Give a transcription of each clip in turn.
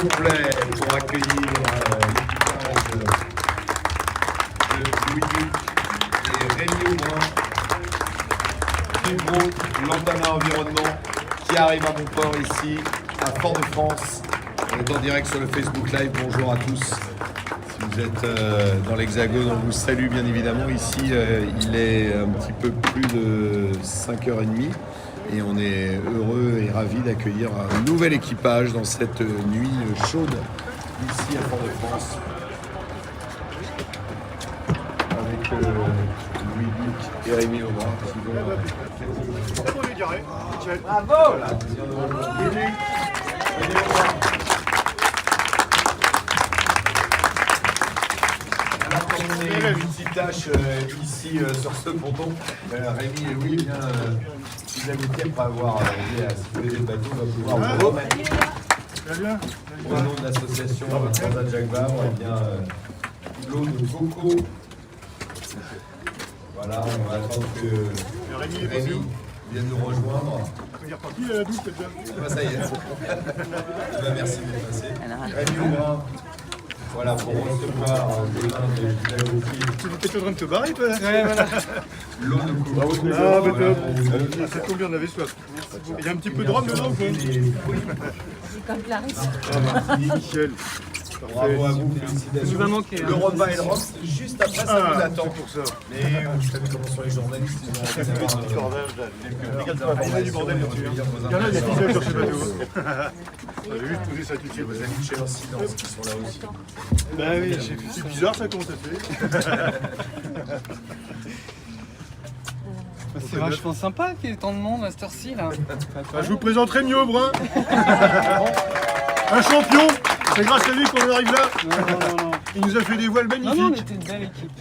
complet pour accueillir l'équipage de Louis-Luc et Rémi Aubrin du groupe Lantana Environnement qui arrive à Montport ici, à Fort-de-France. On est en direct sur le Facebook Live. Bonjour à tous. Si vous êtes dans l'Hexagone, on vous salue bien évidemment. Ici, il est un petit peu plus de 5h30 et on est heureux et ravis d'accueillir un nouvel équipage dans cette nuit chaude ici à Fort-de-France. Avec Louis-Luc et Rémi Aubrin qui vont... Bravo! On est une petite tâche ici sur ce ponton. Rémi et Louis, bien, si l'amitié après avoir aidé à sécuriser le bateau, va pouvoir vous remettre au nom de l'association Transat Jacques Vabre, et bien l'eau de coco. Voilà, on va attendre que Rémi vienne nous rejoindre. Il est reparti à la douche, peut-être. Ah bah ça y est. Merci d'être passé. Rémi Aubrin. Voilà, pour recevoir des vins de Villagopri. Tu étais en train de te barrer, toi, là? Ouais, voilà. L'eau de coco. Ah, bah top. Ça tombe bien, on avait soif. Il y a un petit peu de rhum dedans, quoi. Comme Clarisse. Ah, merci, Michel. Bravo à vous, félicitations. Il va manquer. Le repas et le rhum, c'est juste après, ça vous attend. Pour ça. Mais vous savez comment sont les journalistes, ils ont envie d'avoir Il y a du bordel là-dessus. Il y en a des fidèles sur ce bateau. On avait juste posé ça tout de suite. vos amis de chez Incidence qui sont là aussi. Bah oui, j'ai vu. C'est bizarre ça, comment ça fait. C'est vachement sympa qu'il y ait tant de monde à cette heure-ci là. Je vous présente Rémi Aubrin. Un champion. C'est grâce à lui qu'on en arrive là. Non. Il nous a fait des voiles Non, on magnifiques. était une belle équipe.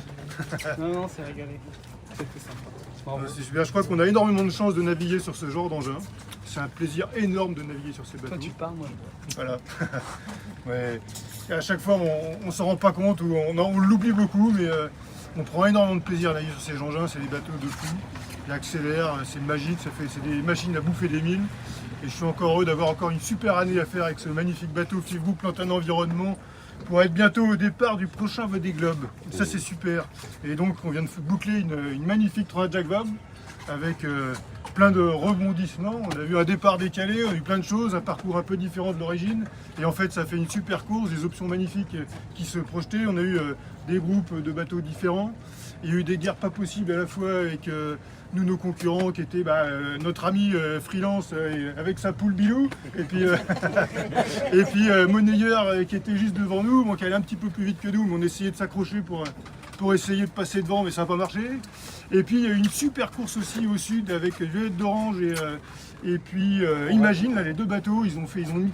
Non, c'est régalé. C'était sympa. Bravo. C'est super. Je crois qu'on a énormément de chance de naviguer sur ce genre d'engin. C'est un plaisir énorme de naviguer sur ces Toi bateaux. tu parles, moi je Voilà. Ouais. Et à chaque fois, on s'en rend pas compte ou on l'oublie beaucoup, mais on prend énormément de plaisir à naviguer sur ces engins. C'est des bateaux de fou. Ils accélèrent, c'est magique. C'est des machines à bouffer des mines. Et je suis encore heureux d'avoir encore une super année à faire avec ce magnifique bateau Fil Group Lantana Environnement pour être bientôt au départ du prochain Vendée Globe. Ça c'est super. Et donc on vient de boucler une magnifique Transat Jacques Vabre avec plein de rebondissements. On a vu un départ décalé, on a eu plein de choses, un parcours un peu différent de l'origine. Et en fait ça fait une super course, des options magnifiques qui se projetaient. On a eu des groupes de bateaux différents. Il y a eu des guerres pas possibles à la fois avec nous, nos concurrents qui étaient notre ami freelance avec sa poule Bilou et puis Monnayeur qui était juste devant nous, bon, qui allait un petit peu plus vite que nous, mais on essayait de s'accrocher pour essayer de passer devant, mais ça n'a pas marché. Et puis il y a eu une super course aussi au sud avec Violette d'Orange et puis Imagine, là, les deux bateaux, ils ont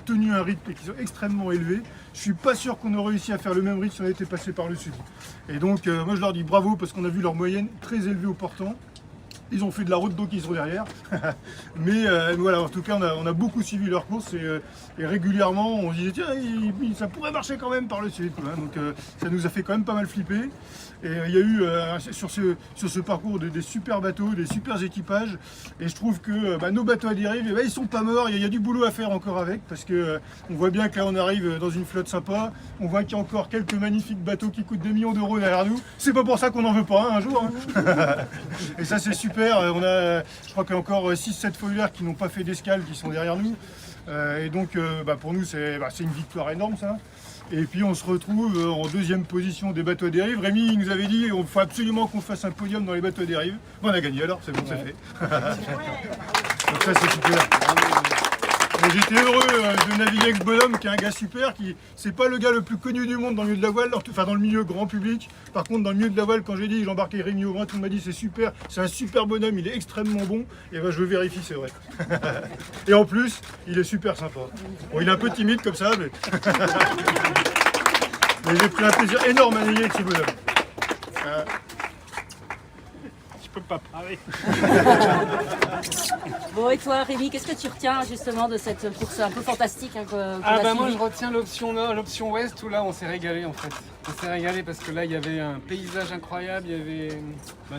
tenu un rythme qui sont extrêmement élevés. Je suis pas sûr qu'on aurait réussi à faire le même rythme si on était passé par le sud. Et donc moi je leur dis bravo parce qu'on a vu leur moyenne très élevée au portant. Ils ont fait de la route d'eau qui sont derrière. Mais voilà, en tout cas, on a beaucoup suivi leur course et régulièrement, on se disait, tiens, ça pourrait marcher quand même par le sud. Quoi. Donc ça nous a fait quand même pas mal flipper. Et il y a eu sur ce parcours des super bateaux, des super équipages. Et je trouve que nos bateaux à dérive, ils sont pas morts. Il y a du boulot à faire encore avec. Parce que on voit bien que là, on arrive dans une flotte sympa. On voit qu'il y a encore quelques magnifiques bateaux qui coûtent 2 millions d'euros derrière nous. C'est pas pour ça qu'on n'en veut pas un jour. Hein. Et ça, c'est super. On a, je crois qu'il y a encore 6-7 foilières qui n'ont pas fait d'escale, qui sont derrière nous. Et donc, pour nous, c'est une victoire énorme, ça. Et puis, on se retrouve en deuxième position des bateaux à dérive. Rémi nous avait dit qu'il faut absolument qu'on fasse un podium dans les bateaux à dérive. Bon, on a gagné alors, c'est bon, c'est fait. Donc ça, c'est super. Et j'étais heureux de naviguer avec ce bonhomme qui est un gars super, c'est pas le gars le plus connu du monde dans le milieu de la voile, enfin dans le milieu grand public. Par contre dans le milieu de la voile, quand j'ai dit j'embarquais Rémi Aubrin, tout le monde m'a dit c'est super, c'est un super bonhomme, il est extrêmement bon. Et je veux vérifier, c'est vrai. Et en plus, il est super sympa. Bon, il est un peu timide comme ça, mais, mais j'ai pris un plaisir énorme à naviguer avec ce bonhomme. Je peux pas parler. Bon, et toi, Rémi, qu'est-ce que tu retiens justement de cette course un peu fantastique moi je retiens l'option nord, l'option ouest où là on s'est régalé en fait. On s'est régalé parce que là il y avait un paysage incroyable, il y avait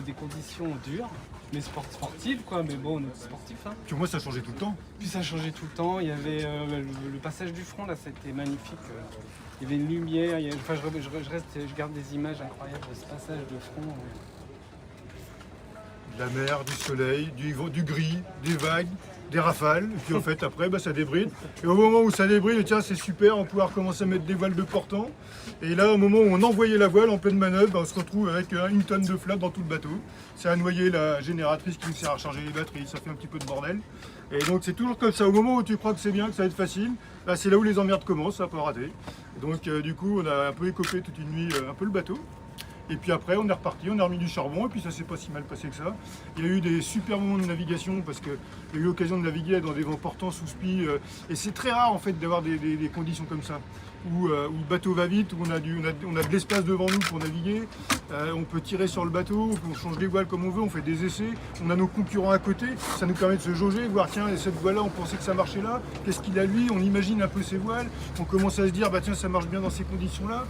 des conditions dures. mais sportive quoi, mais bon, on est sportif. Hein. Puis moi, ça changeait tout le temps. Puis ça changeait tout le temps. Il y avait le passage du front là, c'était magnifique. Il y avait une lumière. Enfin, je garde des images incroyables de ce passage de front. De la mer, du soleil, du gris, des vagues, des rafales. Et puis en fait, après, ça débride. Et au moment où ça débride, tiens, c'est super, on peut recommencer à mettre des voiles de portant. Et là, au moment où on envoyait la voile en pleine manœuvre, on se retrouve avec une tonne de flotte dans tout le bateau. C'est à noyer la génératrice qui nous sert à charger les batteries. Ça fait un petit peu de bordel. Et donc c'est toujours comme ça. Au moment où tu crois que c'est bien, que ça va être facile, là, c'est là où les emmerdes commencent, ça peut rater. Donc du coup, on a un peu écopé toute une nuit un peu le bateau. Et puis après, on est reparti, on a remis du charbon, et puis ça s'est pas si mal passé que ça. Il y a eu des super moments de navigation, parce qu'il y a eu l'occasion de naviguer dans des vents portants sous spi, et c'est très rare en fait d'avoir des conditions comme ça, où le bateau va vite, où on a de l'espace devant nous pour naviguer, on peut tirer sur le bateau, on change les voiles comme on veut, on fait des essais, on a nos concurrents à côté, ça nous permet de se jauger, voir tiens, cette voile-là, on pensait que ça marchait là, qu'est-ce qu'il a lui, on imagine un peu ses voiles, on commence à se dire, bah tiens, ça marche bien dans ces conditions-là.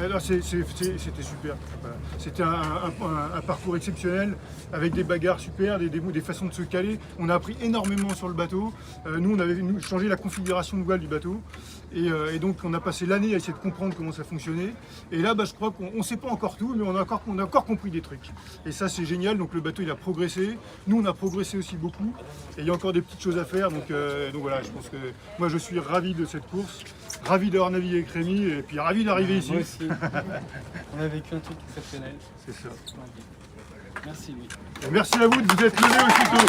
Là, c'était super. Voilà. C'était un parcours exceptionnel, avec des bagarres super, des façons de se caler. On a appris énormément sur le bateau. Nous, on avait changé la configuration de voile du bateau. Et donc, on a passé l'année à essayer de comprendre comment ça fonctionnait. Et là, je crois qu'on ne sait pas encore tout, mais on a encore compris des trucs. Et ça, c'est génial. Donc, le bateau, il a progressé. Nous, on a progressé aussi beaucoup. Et il y a encore des petites choses à faire. Donc voilà, je pense que moi, je suis ravi de cette course. Ravi d'avoir navigué avec Rémi. Et puis, ravi d'arriver ici. Moi aussi. On a vécu un truc exceptionnel. C'est ça. Merci Louis. Et merci à vous de vous être levé aussitôt.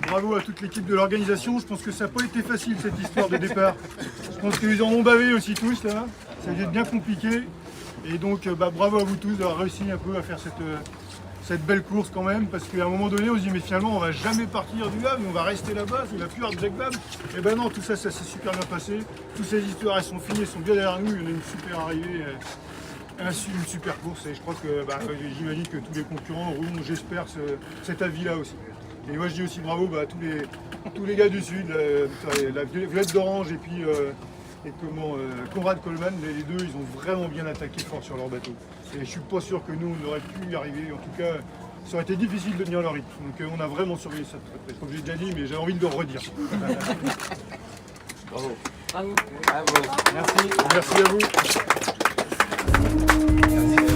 Bravo à toute l'équipe de l'organisation. Je pense que ça n'a pas été facile cette histoire de départ. Je pense qu'ils en ont bavé aussi tous là. Ça a été bien compliqué. Et donc bravo à vous tous d'avoir réussi un peu à faire cette belle course quand même. Parce qu'à un moment donné on se dit mais finalement on va jamais partir du Havre, on va rester là-bas, il va plus avoir de Jacques Vabre. Et ben non, tout ça s'est super bien passé. Toutes ces histoires elles sont finies, elles sont bien derrière nous. Il y en a une super arrivée. Une super course et je crois que j'imagine que tous les concurrents auront, j'espère, cet avis-là aussi. Et moi je dis aussi bravo à tous les gars du Sud, la Violette d'Orange et puis Conrad Coleman, les deux ils ont vraiment bien attaqué fort sur leur bateau. Et je suis pas sûr que nous on aurait pu y arriver, en tout cas ça aurait été difficile de tenir leur rythme. Donc on a vraiment surveillé ça très près, comme j'ai déjà dit, mais j'ai envie de le redire. Bravo. Bravo. Bravo. Merci. Merci à vous. Merci.